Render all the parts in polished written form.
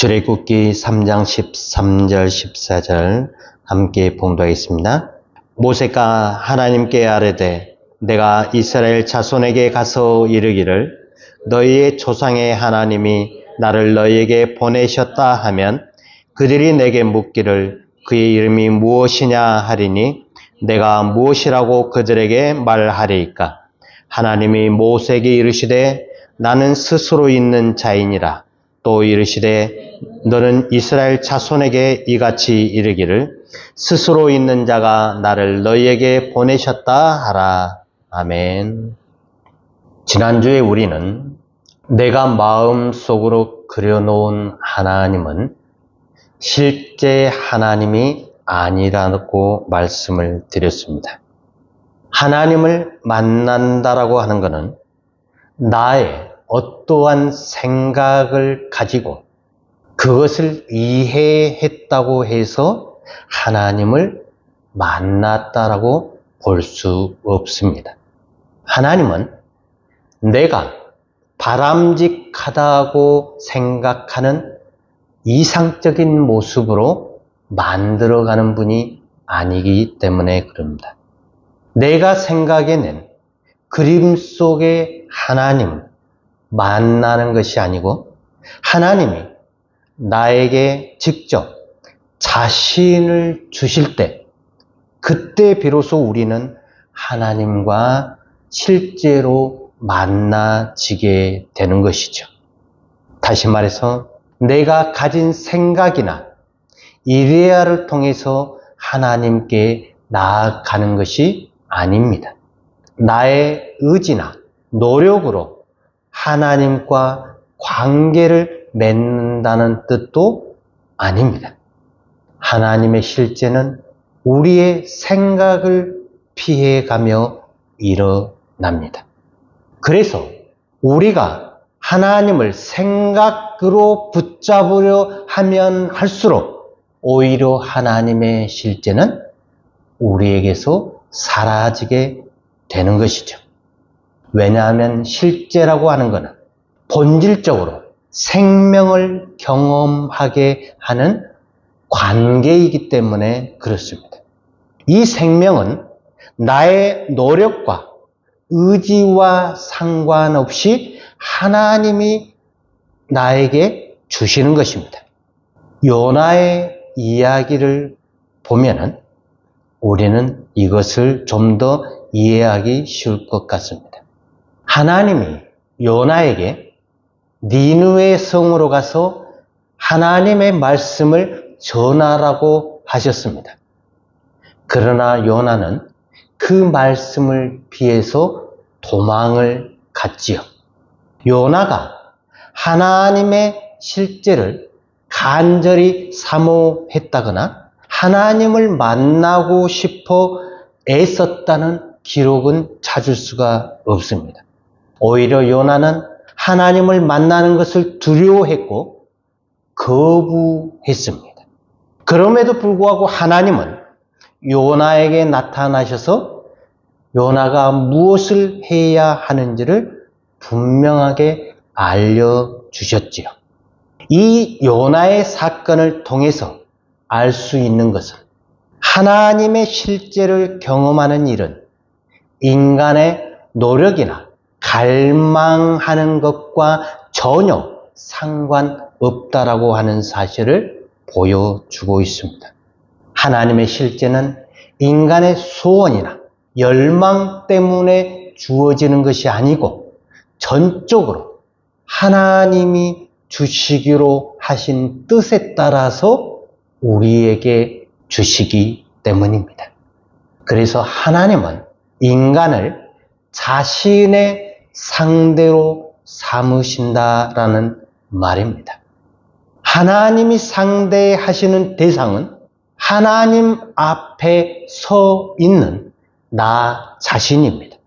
출애굽기 3장 13절 14절 함께 봉독하겠습니다. 모세가 하나님께 아뢰되 내가 이스라엘 자손에게 가서 이르기를 너희의 조상의 하나님이 나를 너희에게 보내셨다 하면 그들이 내게 묻기를 그의 이름이 무엇이냐 하리니 내가 무엇이라고 그들에게 말하리이까. 하나님이 모세에게 이르시되 나는 스스로 있는 자이니라. 또 이르시되 너는 이스라엘 자손에게 이같이 이르기를 스스로 있는 자가 나를 너희에게 보내셨다 하라. 아멘. 지난주에 우리는 내가 마음속으로 그려놓은 하나님은 실제 하나님이 아니라고 말씀을 드렸습니다. 하나님을 만난다라고 하는 것은 나의 어떠한 생각을 가지고 그것을 이해했다고 해서 하나님을 만났다라고 볼 수 없습니다. 하나님은 내가 바람직하다고 생각하는 이상적인 모습으로 만들어가는 분이 아니기 때문에 그럽니다. 내가 생각해낸 그림 속의 하나님 만나는 것이 아니고 하나님이 나에게 직접 자신을 주실 때 그때 비로소 우리는 하나님과 실제로 만나지게 되는 것이죠. 다시 말해서 내가 가진 생각이나 이데아를 통해서 하나님께 나아가는 것이 아닙니다. 나의 의지나 노력으로 하나님과 관계를 맺는다는 뜻도 아닙니다. 하나님의 실제는 우리의 생각을 피해가며 일어납니다. 그래서 우리가 하나님을 생각으로 붙잡으려 하면 할수록 오히려 하나님의 실제는 우리에게서 사라지게 되는 것이죠. 왜냐하면 실제라고 하는 것은 본질적으로 생명을 경험하게 하는 관계이기 때문에 그렇습니다. 이 생명은 나의 노력과 의지와 상관없이 하나님이 나에게 주시는 것입니다. 요나의 이야기를 보면은 우리는 이것을 좀 더 이해하기 쉬울 것 같습니다. 하나님이 요나에게 니느웨 성으로 가서 하나님의 말씀을 전하라고 하셨습니다. 그러나 요나는 그 말씀을 피해서 도망을 갔지요. 요나가 하나님의 실제를 간절히 사모했다거나 하나님을 만나고 싶어 애썼다는 기록은 찾을 수가 없습니다. 오히려 요나는 하나님을 만나는 것을 두려워했고 거부했습니다. 그럼에도 불구하고 하나님은 요나에게 나타나셔서 요나가 무엇을 해야 하는지를 분명하게 알려주셨지요. 이 요나의 사건을 통해서 알 수 있는 것은 하나님의 실제를 경험하는 일은 인간의 노력이나 갈망하는 것과 전혀 상관없다라고 하는 사실을 보여주고 있습니다. 하나님의 실제는 인간의 소원이나 열망 때문에 주어지는 것이 아니고 전적으로 하나님이 주시기로 하신 뜻에 따라서 우리에게 주시기 때문입니다. 그래서 하나님은 인간을 자신의 상대로 삼으신다라는 말입니다. 하나님이 상대하시는 대상은 하나님 앞에 서 있는 나 자신입니다.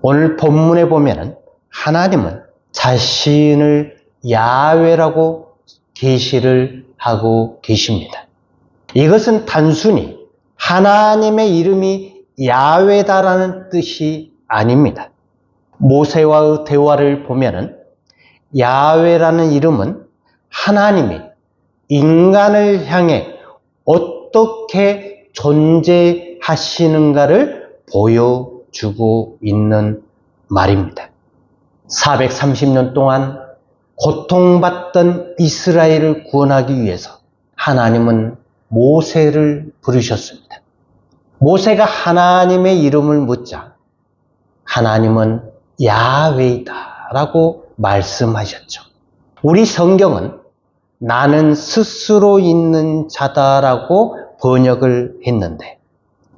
오늘 본문에 보면은 하나님은 자신을 야훼라고 계시를 하고 계십니다. 이것은 단순히 하나님의 이름이 야훼다라는 뜻이 아닙니다. 모세와의 대화를 보면은 야훼라는 이름은 하나님이 인간을 향해 어떻게 존재하시는가를 보여주고 있는 말입니다. 430년 동안 고통받던 이스라엘을 구원하기 위해서 하나님은 모세를 부르셨습니다. 모세가 하나님의 이름을 묻자 하나님은 야훼이다 라고 말씀하셨죠. 우리 성경은 나는 스스로 있는 자다라고 번역을 했는데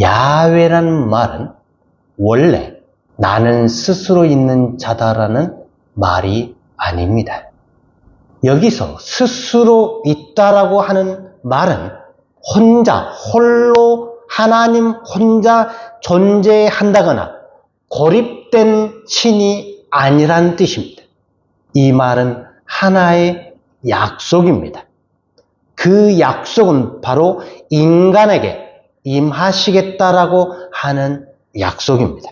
야훼라는 말은 원래 나는 스스로 있는 자다라는 말이 아닙니다. 여기서 스스로 있다라고 하는 말은 혼자, 홀로 하나님 혼자 존재한다거나 고립된 신이 아니란 뜻입니다. 이 말은 하나의 약속입니다. 그 약속은 바로 인간에게 임하시겠다라고 하는 약속입니다.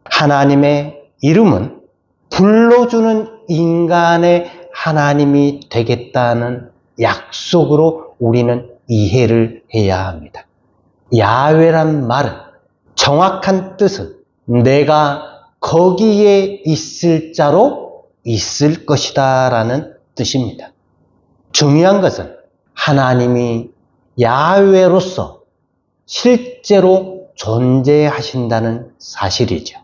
하나님의 이름은 불러주는 인간의 하나님이 되겠다는 약속으로 우리는 이해를 해야 합니다. 야훼란 말은 정확한 뜻은 내가 거기에 있을 자로 있을 것이다 라는 뜻입니다. 중요한 것은 하나님이 야훼로서 실제로 존재하신다는 사실이죠.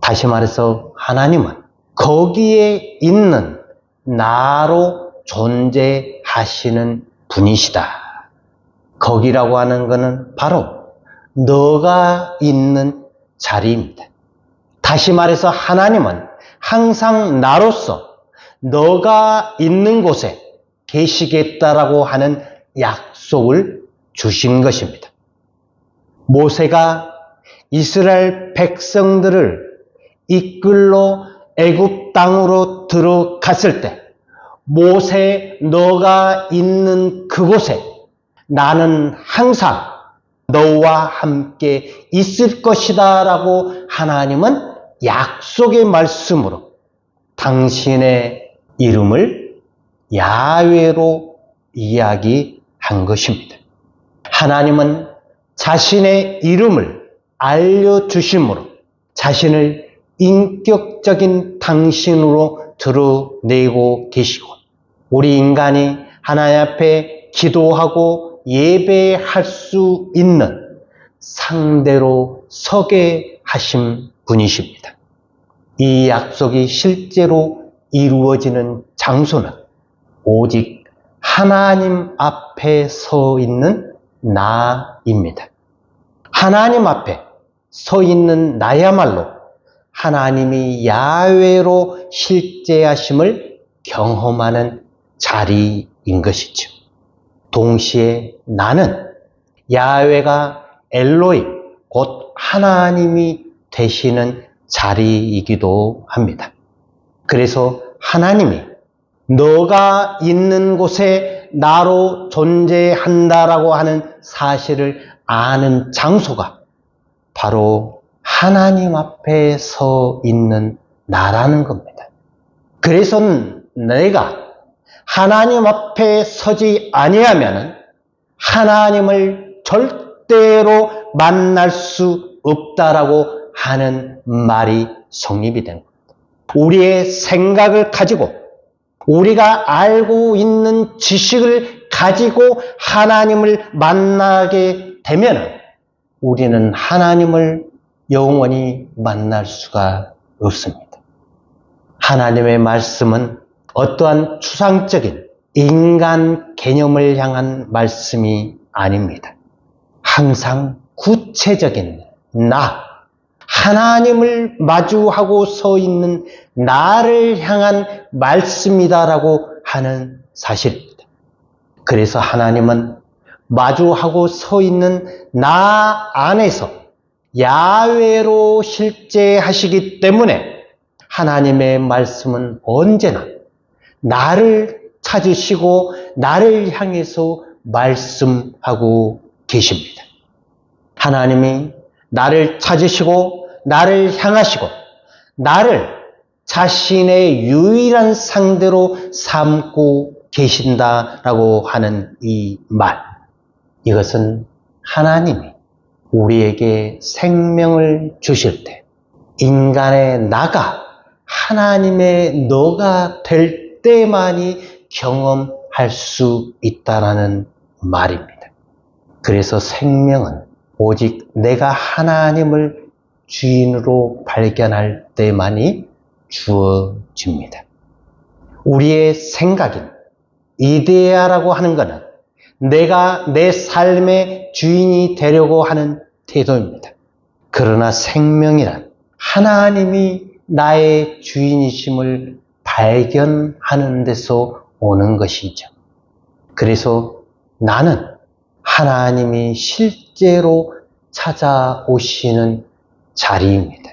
다시 말해서 하나님은 거기에 있는 나로 존재하시는 분이시다. 거기라고 하는 것은 바로 너가 있는 자리입니다. 다시 말해서 하나님은 항상 나로서 너가 있는 곳에 계시겠다라고 하는 약속을 주신 것입니다. 모세가 이스라엘 백성들을 이끌러 애굽 땅으로 들어갔을 때 모세 너가 있는 그곳에 나는 항상 너와 함께 있을 것이다 라고 하나님은 약속의 말씀으로 당신의 이름을 야훼로 이야기한 것입니다. 하나님은 자신의 이름을 알려주심으로 자신을 인격적인 당신으로 드러내고 계시고 우리 인간이 하나님 앞에 기도하고 예배할 수 있는 상대로 서게 하신 분이십니다. 이 약속이 실제로 이루어지는 장소는 오직 하나님 앞에 서 있는 나입니다. 하나님 앞에 서 있는 나야말로 하나님이 야훼로 실제하심을 경험하는 자리인 것이죠. 동시에 나는 야훼가 엘로힘, 곧 하나님이 되시는 자리이기도 합니다. 그래서 하나님이 너가 있는 곳에 나로 존재한다라고 하는 사실을 아는 장소가 바로 하나님 앞에 서 있는 나라는 겁니다. 그래서 내가 하나님 앞에 서지 아니하면 하나님을 절대로 만날 수 없다라고 하는 말이 성립이 되는 겁니다. 우리의 생각을 가지고 우리가 알고 있는 지식을 가지고 하나님을 만나게 되면 우리는 하나님을 영원히 만날 수가 없습니다. 하나님의 말씀은 어떠한 추상적인 인간 개념을 향한 말씀이 아닙니다. 항상 구체적인 나, 하나님을 마주하고 서 있는 나를 향한 말씀이다라고 하는 사실입니다. 그래서 하나님은 마주하고 서 있는 나 안에서 야훼로 실제하시기 때문에 하나님의 말씀은 언제나 나를 찾으시고 나를 향해서 말씀하고 계십니다. 하나님이 나를 찾으시고 나를 향하시고 나를 자신의 유일한 상대로 삼고 계신다라고 하는 이 말, 이것은 하나님이 우리에게 생명을 주실 때 인간의 나가 하나님의 너가 될 때만이 경험할 수 있다라는 말입니다. 그래서 생명은 오직 내가 하나님을 주인으로 발견할 때만이 주어집니다. 우리의 생각인 이데아라고 하는 것은 내가 내 삶의 주인이 되려고 하는 태도입니다. 그러나 생명이란 하나님이 나의 주인이심을 발견하는 데서 오는 것이죠. 그래서 나는 하나님이 실제로 찾아오시는 자리입니다.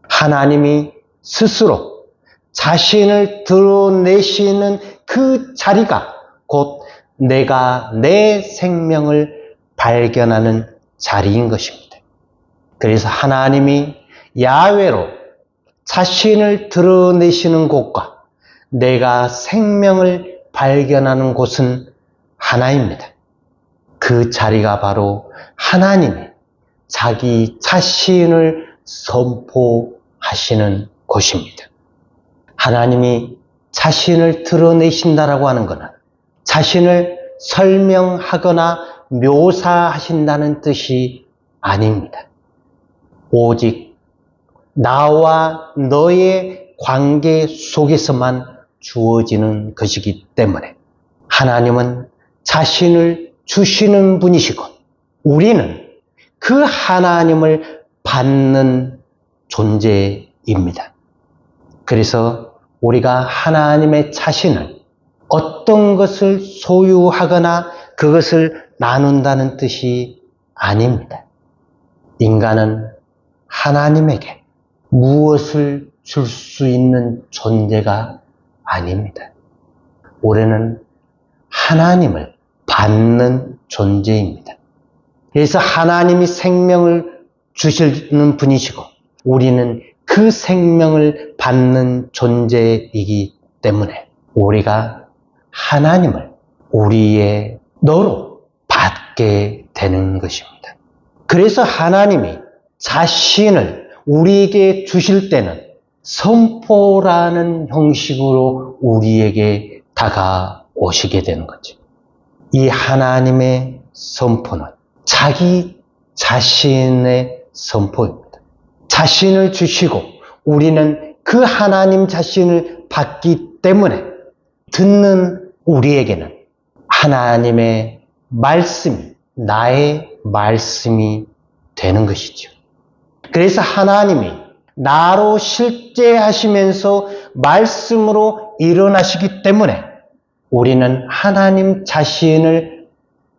하나님이 스스로 자신을 드러내시는 그 자리가 곧 내가 내 생명을 발견하는 자리인 것입니다. 그래서 하나님이 야훼로 자신을 드러내시는 곳과 내가 생명을 발견하는 곳은 하나입니다. 그 자리가 바로 하나님이 자기 자신을 선포하시는 곳입니다. 하나님이 자신을 드러내신다라고 하는 것은 자신을 설명하거나 묘사하신다는 뜻이 아닙니다. 오직 나와 너의 관계 속에서만 주어지는 것이기 때문에 하나님은 자신을 주시는 분이시고 우리는 그 하나님을 받는 존재입니다. 그래서 우리가 하나님의 자신을 어떤 것을 소유하거나 그것을 나눈다는 뜻이 아닙니다. 인간은 하나님에게 무엇을 줄 수 있는 존재가 아닙니다. 우리는 하나님을 받는 존재입니다. 그래서 하나님이 생명을 주시는 분이시고 우리는 그 생명을 받는 존재이기 때문에 우리가 하나님을 우리의 너로 받게 되는 것입니다. 그래서 하나님이 자신을 우리에게 주실 때는 선포라는 형식으로 우리에게 다가오시게 되는 거죠. 이 하나님의 선포는 자기 자신의 선포입니다. 자신을 주시고 우리는 그 하나님 자신을 받기 때문에 듣는 우리에게는 하나님의 말씀이 나의 말씀이 되는 것이죠. 그래서 하나님이 나로 실제하시면서 말씀으로 일어나시기 때문에 우리는 하나님 자신을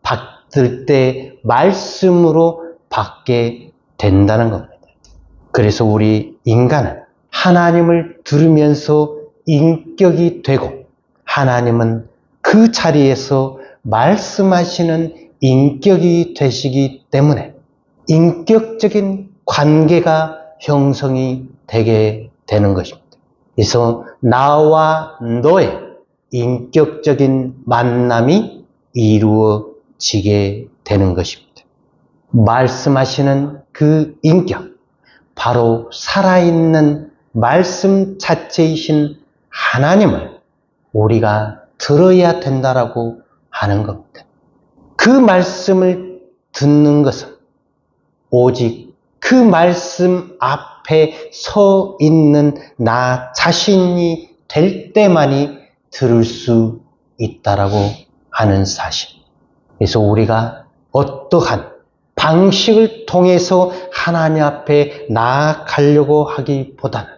받을 때 말씀으로 받게 된다는 겁니다. 그래서 우리 인간은 하나님을 들으면서 인격이 되고 하나님은 그 자리에서 말씀하시는 인격이 되시기 때문에 인격적인 관계가 형성이 되게 되는 것입니다. 그래서 나와 너의 인격적인 만남이 이루어지게 되는 것입니다. 말씀하시는 그 인격, 바로 살아있는 말씀 자체이신 하나님을 우리가 들어야 된다라고 하는 겁니다. 그 말씀을 듣는 것은 오직 그 말씀 앞에 서 있는 나 자신이 될 때만이 들을 수 있다라고 하는 사실. 그래서 우리가 어떠한 방식을 통해서 하나님 앞에 나아가려고 하기보다는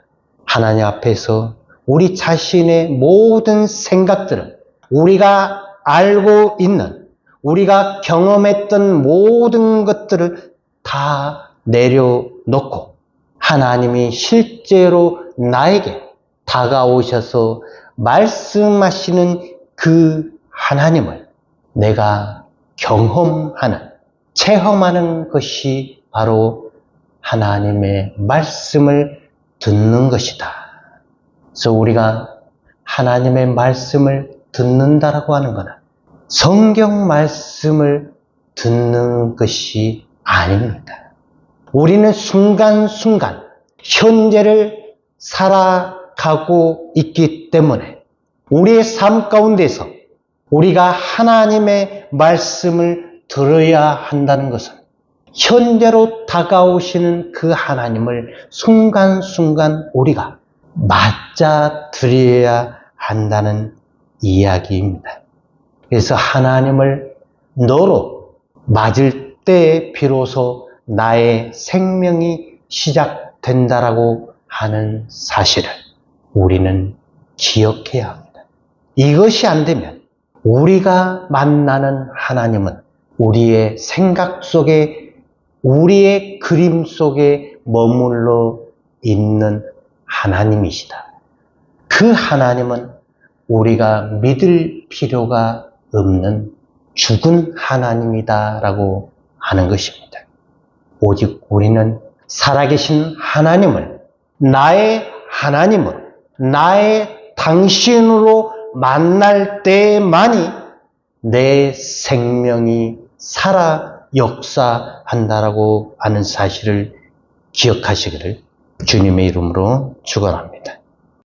하나님 앞에서 우리 자신의 모든 생각들을 우리가 알고 있는 우리가 경험했던 모든 것들을 다 내려놓고 하나님이 실제로 나에게 다가오셔서 말씀하시는 그 하나님을 내가 경험하는, 체험하는 것이 바로 하나님의 말씀을 듣는 것이다. 그래서 우리가 하나님의 말씀을 듣는다라고 하는 것은 성경 말씀을 듣는 것이 아닙니다. 우리는 순간순간 현재를 살아가고 있기 때문에 우리의 삶 가운데서 우리가 하나님의 말씀을 들어야 한다는 것은 현재로 다가오시는 그 하나님을 순간순간 우리가 맞아들여야 한다는 이야기입니다. 그래서 하나님을 너로 맞을 때 비로소 나의 생명이 시작된다라고 하는 사실을 우리는 기억해야 합니다. 이것이 안 되면 우리가 만나는 하나님은 우리의 생각 속에, 우리의 그림 속에 머물러 있는 하나님이시다. 그 하나님은 우리가 믿을 필요가 없는 죽은 하나님이다라고 하는 것입니다. 오직 우리는 살아계신 하나님을 나의 하나님으로, 나의 당신으로 만날 때만이 내 생명이 살아 역사한다라고 하는 사실을 기억하시기를 주님의 이름으로 축원합니다.